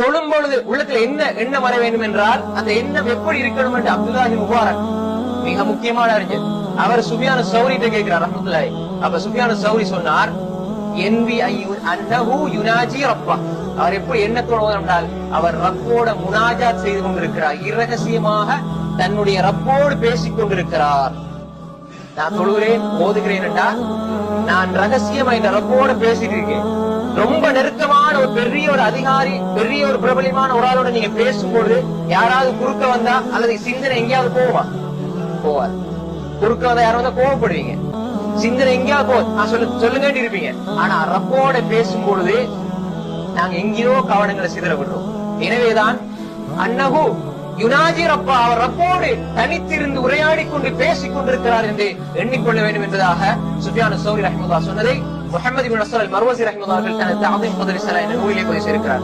தொழும் பொழுது உள்ளத்துல என்ன எண்ணம் வர வேண்டும் என்றால் அந்த எண்ணம் எப்படி இருக்கணும் என்று அப்துல்லாஹி முபாரக் மிக முக்கியமான அறிஞர். அவர் சுஃபியான் ஸௌரிட்ட கேட்கிறார் ரஹ்மத்துல்லாஹி. அப்ப சுஃபியான் ஸௌரி சொன்னார், என்வி அன்னஹு யுனாஜி ரப்பா. அவர் எப்படி எண்ணத்தோடு என்றால் அவர் ரப்போட முனாஜாத் செய்து கொண்டிருக்கிறார், இரகசியமாக தன்னுடைய ரப்போடு பேசிக் கொண்டிருக்கிறார். நான் தொழுகிறேன் ஓதுகிறேன் என்றால் நான் ரகசியமா இந்த ரப்போட பேசிட்டு இருக்கேன். ரொம்ப நெருக்கமான ஒரு பெரிய ஒரு அதிகாரி, பெரிய ஒரு பிரபலியமான ஒரு ஆளோட நீங்க பேசும்போது யாராவது குறுக்க வந்தா அல்லது சிந்தனை எங்கேயாவது போவார். குறுக்க வந்தா யாரும் வந்தா கோவப்படுவீங்க, சிந்தனை எங்கேயாவது நான் சொல்லுங்க இருப்பீங்க. ஆனா ரப்போட பேசும்பொழுது நாங்க எங்கேயோ கவனங்களை சிதற விடுறோம். எனவேதான் அன்னஹு யுனாஜி ரப்பா, அவர் ரப்போடு தனித்திருந்து உரையாடி கொண்டு பேசிக் கொண்டிருக்கிறார் என்று எண்ணிக்கொள்ள வேண்டும் என்பதாக சுஃபியான் ஸௌரி ரஹ்மத்துல்லாஹி சொன்னதை முஹம்மது இப்னு நஸ்ர் அல் மர்வஸி ரஹ்மத்துல்லாஹி தனது தஅதீம் கத்ரி ஸலா என்ற நூலிலே பதிவு செய்திருக்கிறார்.